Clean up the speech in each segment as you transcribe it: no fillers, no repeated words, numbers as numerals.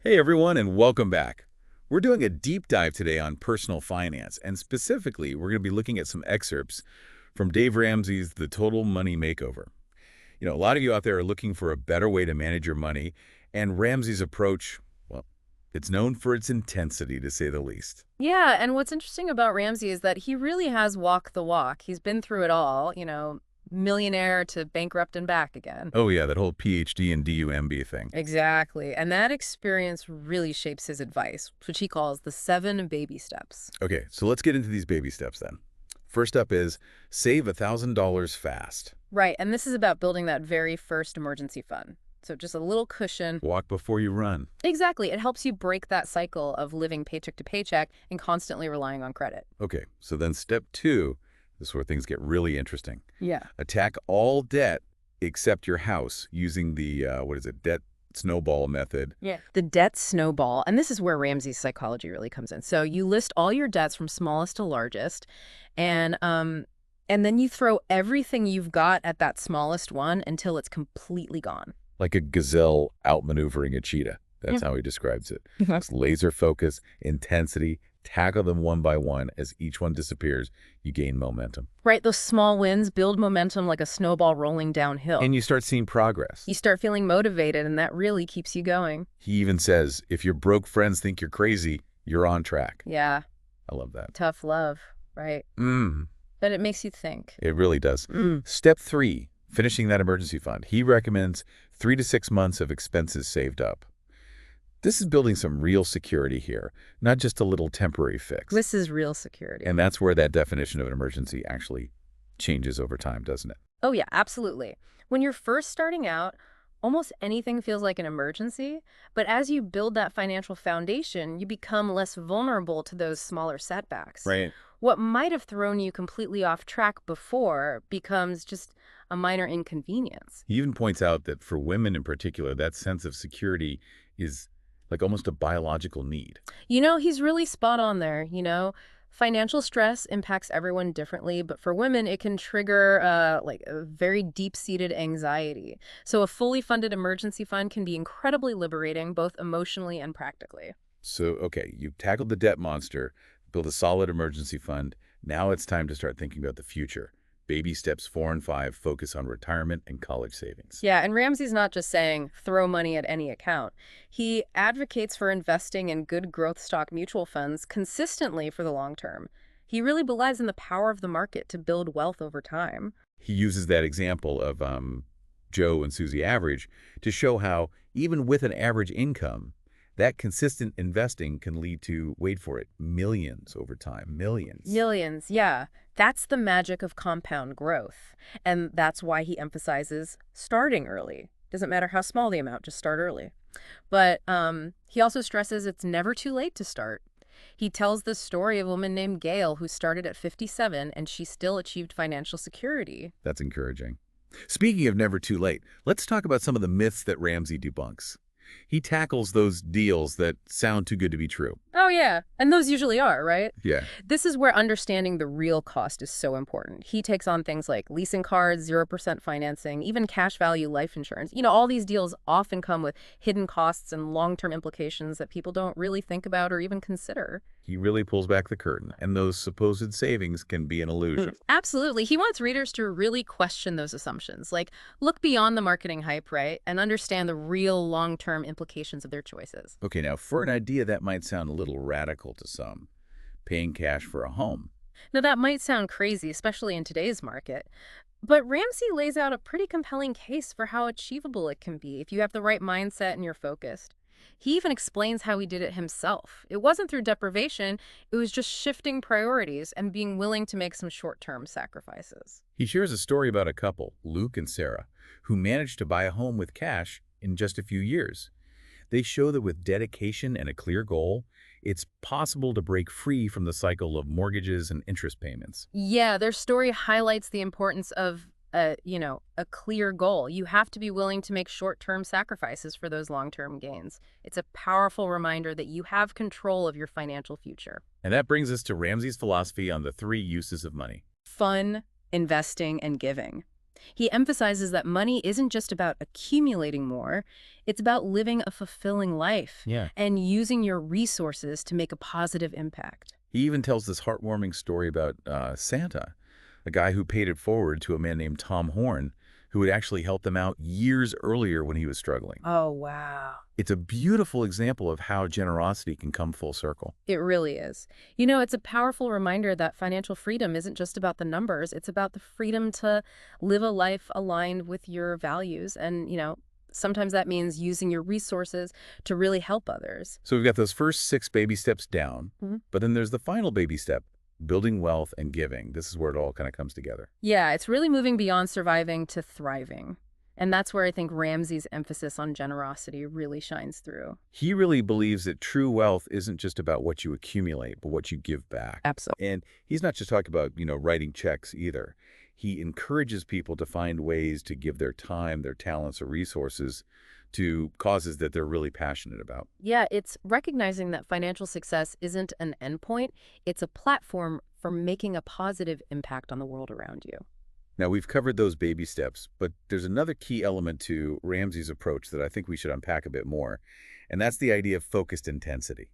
Hey everyone, and welcome back. We're doing a deep dive today on personal finance, and specifically, we're going to be looking at some excerpts from Dave Ramsey's The Total Money Makeover. A lot of you out there are looking for a better way to manage your money, and Ramsey's approach, well, it's known for its intensity, to say the least. Yeah, and what's interesting about Ramsey is that he really has walked the walk. He's been through it all, millionaire to bankrupt and back again. Oh yeah, that whole PhD and DUMB thing. Exactly. And that experience really shapes his advice, which he calls the 7 baby steps. Okay, so let's get into these baby steps then. First up is save $1,000 fast. Right, and this is about building that very first emergency fund. So just a little cushion. Walk before you run. Exactly. It helps you break that cycle of living paycheck to paycheck and constantly relying on credit. Okay, so then step two, this is where things get really interesting. Yeah. Attack all debt except your house using the, debt snowball method. Yeah. The debt snowball, and this is where Ramsey's psychology really comes in. So you list all your debts from smallest to largest, and then you throw everything you've got at that smallest one until it's completely gone. Like a gazelle outmaneuvering a cheetah. That's how he describes it. It's laser focus, intensity, tackle them one by one. As each one disappears, you gain momentum. Right, those small wins build momentum like a snowball rolling downhill. And you start seeing progress. You start feeling motivated, and that really keeps you going. He even says, if your broke friends think you're crazy, you're on track. Yeah, I love that. tough love, right? But it makes you think. It really does. Step three, finishing that emergency fund. He recommends 3 to 6 months of expenses saved up. This is building some real security here, not just a little temporary fix. This is real security. And that's where that definition of an emergency actually changes over time, doesn't it? Oh, yeah, absolutely. When you're first starting out, almost anything feels like an emergency. But as you build that financial foundation, you become less vulnerable to those smaller setbacks. Right. What might have thrown you completely off track before becomes just a minor inconvenience. He even points out that for women in particular, that sense of security is like almost a biological need. He's really spot on there. Financial stress impacts everyone differently, but for women, it can trigger like a very deep-seated anxiety. So a fully funded emergency fund can be incredibly liberating, both emotionally and practically. So, okay, you've tackled the debt monster, built a solid emergency fund. Now it's time to start thinking about the future. Baby steps 4 and 5 focus on retirement and college savings. Yeah, and Ramsey's not just saying throw money at any account. He advocates for investing in good growth stock mutual funds consistently for the long term. He really believes in the power of the market to build wealth over time. He uses that example of Joe and Susie Average to show how even with an average income, that consistent investing can lead to, wait for it, millions over time. Millions. Millions, yeah. That's the magic of compound growth. And that's why he emphasizes starting early. Doesn't matter how small the amount, just start early. But he also stresses it's never too late to start. He tells the story of a woman named Gail who started at 57 and she still achieved financial security. That's encouraging. Speaking of never too late, let's talk about some of the myths that Ramsey debunks. He tackles those deals that sound too good to be true. Oh, yeah. And those usually are, right? Yeah. This is where understanding the real cost is so important. He takes on things like leasing cards, 0% financing, even cash value life insurance. All these deals often come with hidden costs and long-term implications that people don't really think about or even consider. He really pulls back the curtain, and those supposed savings can be an illusion. Absolutely. He wants readers to really question those assumptions, like look beyond the marketing hype, right, and understand the real long-term implications of their choices. Okay, now for an idea that might sound a little radical to some, paying cash for a home. Now, that might sound crazy, especially in today's market, but Ramsey lays out a pretty compelling case for how achievable it can be if you have the right mindset and you're focused. He even explains how he did it himself. It wasn't through deprivation, it was just shifting priorities and being willing to make some short-term sacrifices. He shares a story about a couple, Luke and Sarah, who managed to buy a home with cash in just a few years. They show that with dedication and a clear goal, it's possible to break free from the cycle of mortgages and interest payments. Yeah, their story highlights the importance of a clear goal. You have to be willing to make short-term sacrifices for those long-term gains. It's a powerful reminder that you have control of your financial future. And that brings us to Ramsey's philosophy on the 3 uses of money. Fun, investing, and giving. He emphasizes that money isn't just about accumulating more, it's about living a fulfilling life Yeah. and using your resources to make a positive impact. He even tells this heartwarming story about Santa, a guy who paid it forward to a man named Tom Horn, who had actually helped them out years earlier when he was struggling. Oh, wow. It's a beautiful example of how generosity can come full circle. It really is. You know, it's a powerful reminder that financial freedom isn't just about the numbers. It's about the freedom to live a life aligned with your values. And, sometimes that means using your resources to really help others. So we've got those first 6 baby steps down, Mhm. but then there's the final baby step, building wealth and giving. This is where it all kind of comes together. Yeah, it's really moving beyond surviving to thriving. And that's where I think Ramsey's emphasis on generosity really shines through. He really believes that true wealth isn't just about what you accumulate, but what you give back. Absolutely. And he's not just talking about, writing checks either. He encourages people to find ways to give their time, their talents, or resources to causes that they're really passionate about. Yeah, it's recognizing that financial success isn't an endpoint, it's a platform for making a positive impact on the world around you. Now, we've covered those baby steps, but there's another key element to Ramsey's approach that I think we should unpack a bit more, and that's the idea of focused intensity.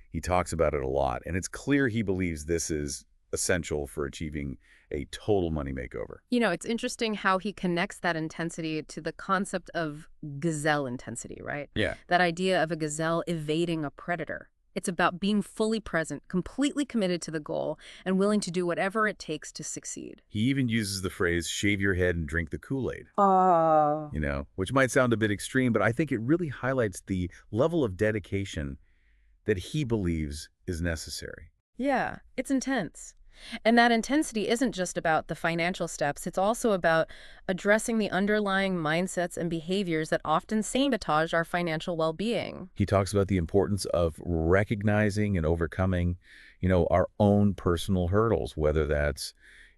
He talks about it a lot, and it's clear he believes this is essential for achieving a total money makeover. It's interesting how he connects that intensity to the concept of gazelle intensity, right? Yeah. That idea of a gazelle evading a predator. It's about being fully present, completely committed to the goal, and willing to do whatever it takes to succeed. He even uses the phrase, shave your head and drink the Kool-Aid, Oh. which might sound a bit extreme, but I think it really highlights the level of dedication that he believes is necessary. Yeah, it's intense. And that intensity isn't just about the financial steps, it's also about addressing the underlying mindsets and behaviors that often sabotage our financial well-being. He talks about the importance of recognizing and overcoming, our own personal hurdles, whether that's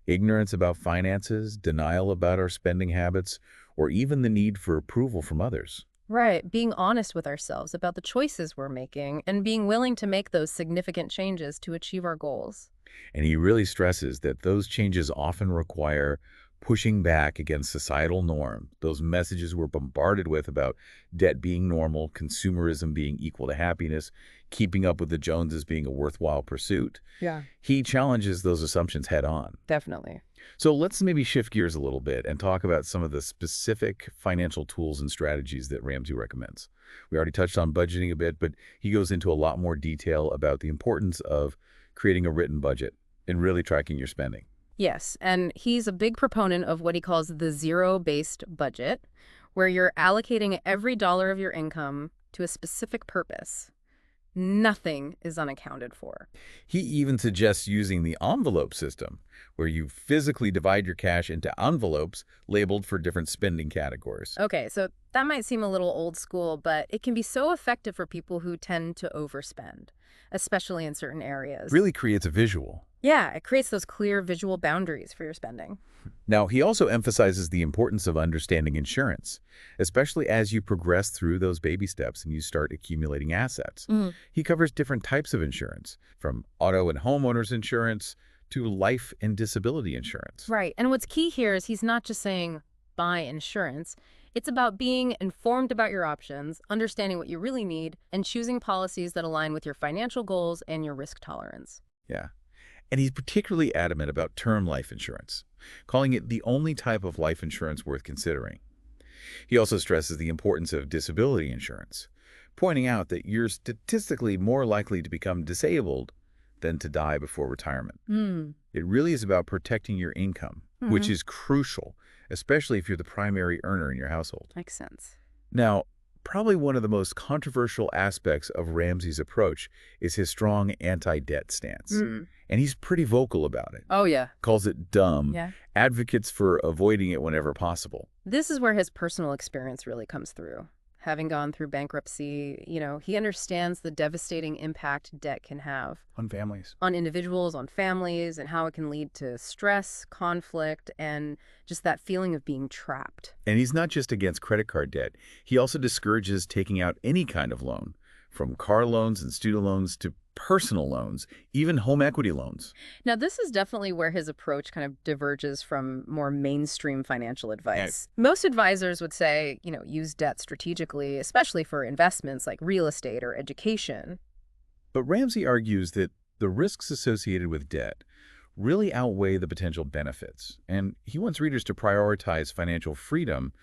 ignorance about finances, denial about our spending habits, or even the need for approval from others. Right, being honest with ourselves about the choices we're making and being willing to make those significant changes to achieve our goals. And he really stresses that those changes often require pushing back against societal norm, those messages we're bombarded with about debt being normal, consumerism being equal to happiness, keeping up with the Joneses being a worthwhile pursuit. Yeah, He challenges those assumptions head on. definitely. So let's maybe shift gears a little bit and talk about some of the specific financial tools and strategies that Ramsey recommends. We already touched on budgeting a bit, but he goes into a lot more detail about the importance of creating a written budget and really tracking your spending. Yes, and he's a big proponent of what he calls the zero-based budget, where you're allocating every dollar of your income to a specific purpose. Nothing is unaccounted for. He even suggests using the envelope system, where you physically divide your cash into envelopes labeled for different spending categories. Okay, so that might seem a little old school, but it can be so effective for people who tend to overspend, especially in certain areas. Really creates a visual. Yeah, it creates those clear visual boundaries for your spending. Now, he also emphasizes the importance of understanding insurance, especially as you progress through those baby steps and you start accumulating assets. He covers different types of insurance, from auto and homeowners insurance to life and disability insurance. Right, and what's key here is he's not just saying buy insurance. It's about being informed about your options, understanding what you really need, and choosing policies that align with your financial goals and your risk tolerance. Yeah. And he's particularly adamant about term life insurance, calling it the only type of life insurance worth considering. He also stresses the importance of disability insurance, pointing out that you're statistically more likely to become disabled than to die before retirement. It really is about protecting your income, which is crucial, especially if you're the primary earner in your household. Makes sense. Now, probably one of the most controversial aspects of Ramsey's approach is his strong anti-debt stance. And he's pretty vocal about it. Oh, yeah. Calls it dumb, Yeah. advocates for avoiding it whenever possible. This is where his personal experience really comes through. Having gone through bankruptcy, he understands the devastating impact debt can have On families. on individuals, on families, and how it can lead to stress, conflict, and just that feeling of being trapped. And he's not just against credit card debt. He also discourages taking out any kind of loan, from car loans and student loans to personal loans, even home equity loans. Now, this is definitely where his approach kind of diverges from more mainstream financial Yeah. advice. Most advisors would say, use debt strategically, especially for investments like real estate or education. But Ramsey argues that the risks associated with debt really outweigh the potential benefits, and he wants readers to prioritize financial freedom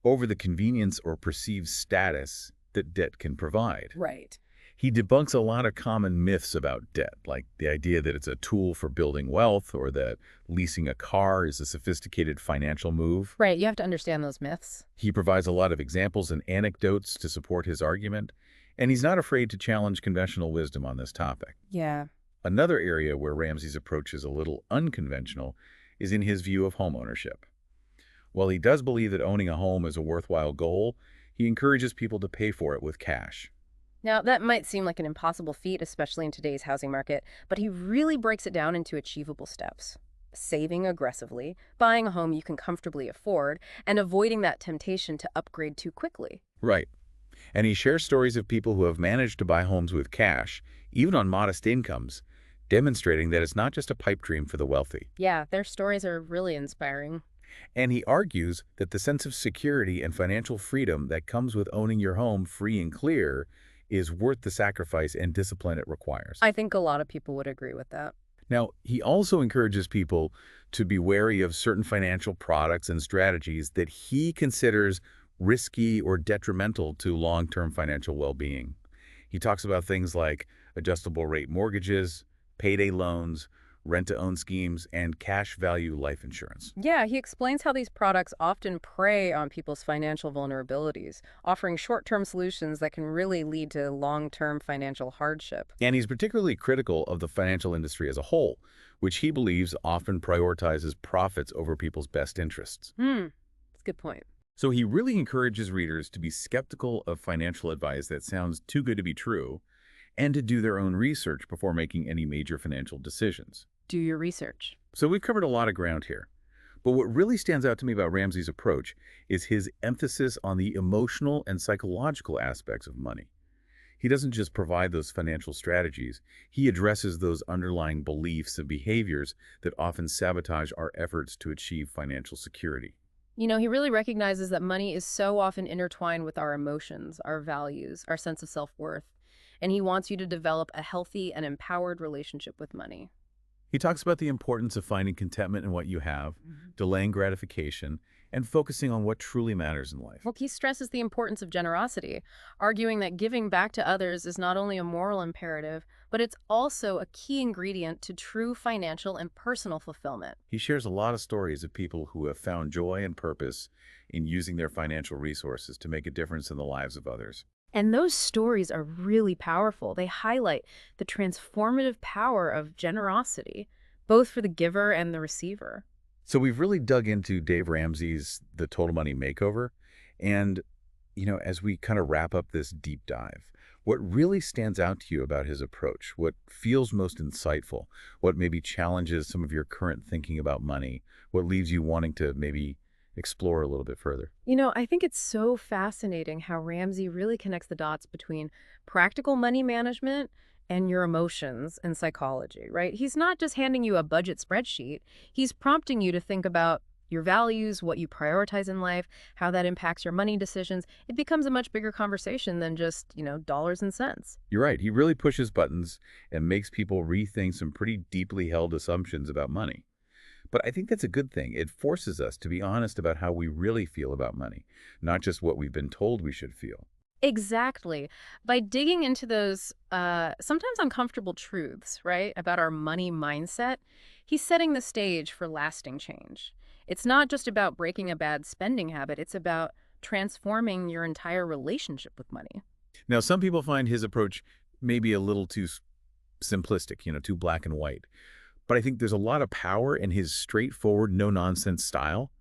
over the convenience or perceived status that debt can provide. Right. He debunks a lot of common myths about debt, like the idea that it's a tool for building wealth or that leasing a car is a sophisticated financial move. Right, you have to understand those myths. He provides a lot of examples and anecdotes to support his argument, and he's not afraid to challenge conventional wisdom on this topic. Yeah. Another area where Ramsey's approach is a little unconventional is in his view of home ownership. While he does believe that owning a home is a worthwhile goal, he encourages people to pay for it with cash. Now, that might seem like an impossible feat, especially in today's housing market, but he really breaks it down into achievable steps. Saving aggressively, buying a home you can comfortably afford, and avoiding that temptation to upgrade too quickly. Right. And he shares stories of people who have managed to buy homes with cash, even on modest incomes, demonstrating that it's not just a pipe dream for the wealthy. Yeah, their stories are really inspiring. And he argues that the sense of security and financial freedom that comes with owning your home free and clear is worth the sacrifice and discipline it requires. I think a lot of people would agree with that. Now, he also encourages people to be wary of certain financial products and strategies that he considers risky or detrimental to long-term financial well-being. He talks about things like adjustable rate mortgages, payday loans, rent-to-own schemes, and cash value life insurance. Yeah, he explains how these products often prey on people's financial vulnerabilities, offering short-term solutions that can really lead to long-term financial hardship. And he's particularly critical of the financial industry as a whole, which he believes often prioritizes profits over people's best interests. That's a good point. So he really encourages readers to be skeptical of financial advice that sounds too good to be true and to do their own research before making any major financial decisions. Do your research. So we've covered a lot of ground here. But what really stands out to me about Ramsey's approach is his emphasis on the emotional and psychological aspects of money. He doesn't just provide those financial strategies, he addresses those underlying beliefs and behaviors that often sabotage our efforts to achieve financial security. He really recognizes that money is so often intertwined with our emotions, our values, our sense of self-worth, and he wants you to develop a healthy and empowered relationship with money. He talks about the importance of finding contentment in what you have, delaying gratification, and focusing on what truly matters in life. Well, he stresses the importance of generosity, arguing that giving back to others is not only a moral imperative, but it's also a key ingredient to true financial and personal fulfillment. He shares a lot of stories of people who have found joy and purpose in using their financial resources to make a difference in the lives of others. And those stories are really powerful. They highlight the transformative power of generosity, both for the giver and the receiver. So we've really dug into Dave Ramsey's The Total Money Makeover. And, as we kind of wrap up this deep dive, what really stands out to you about his approach? What feels most insightful? What maybe challenges some of your current thinking about money? What leaves you wanting to maybe explore a little bit further? I think it's so fascinating how Ramsey really connects the dots between practical money management and your emotions and psychology, right? He's not just handing you a budget spreadsheet. He's prompting you to think about your values, what you prioritize in life, how that impacts your money decisions. It becomes a much bigger conversation than just, dollars and cents. You're right. He really pushes buttons and makes people rethink some pretty deeply held assumptions about money. But I think that's a good thing. It forces us to be honest about how we really feel about money, not just what we've been told we should feel. Exactly. By digging into those sometimes uncomfortable truths, right, about our money mindset, he's setting the stage for lasting change. It's not just about breaking a bad spending habit. It's about transforming your entire relationship with money. Now, some people find his approach maybe a little too simplistic, too black and white. But I think there's a lot of power in his straightforward, no-nonsense style.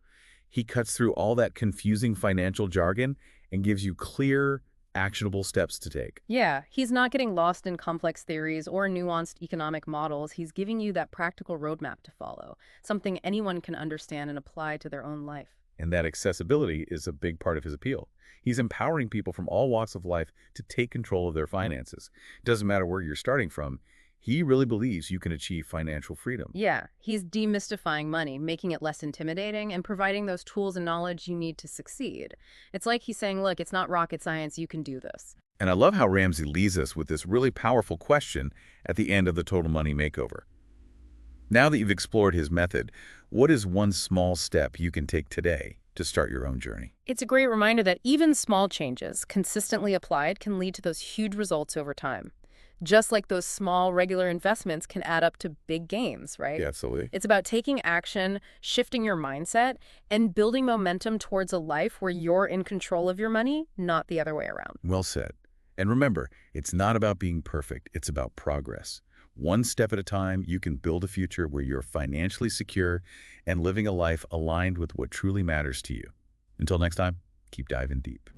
He cuts through all that confusing financial jargon and gives you clear, actionable steps to take. Yeah, he's not getting lost in complex theories or nuanced economic models. He's giving you that practical roadmap to follow, something anyone can understand and apply to their own life. And that accessibility is a big part of his appeal. He's empowering people from all walks of life to take control of their finances. Doesn't matter where you're starting from, he really believes you can achieve financial freedom. Yeah, he's demystifying money, making it less intimidating, and providing those tools and knowledge you need to succeed. It's like he's saying, look, it's not rocket science, you can do this. And I love how Ramsey leaves us with this really powerful question at the end of the Total Money Makeover. Now that you've explored his method, what is one small step you can take today to start your own journey? It's a great reminder that even small changes, consistently applied, can lead to those huge results over time. Just like those small, regular investments can add up to big gains, right? Yeah, absolutely. It's about taking action, shifting your mindset, and building momentum towards a life where you're in control of your money, not the other way around. Well said. And remember, it's not about being perfect, it's about progress. One step at a time, you can build a future where you're financially secure and living a life aligned with what truly matters to you. Until next time, keep diving deep.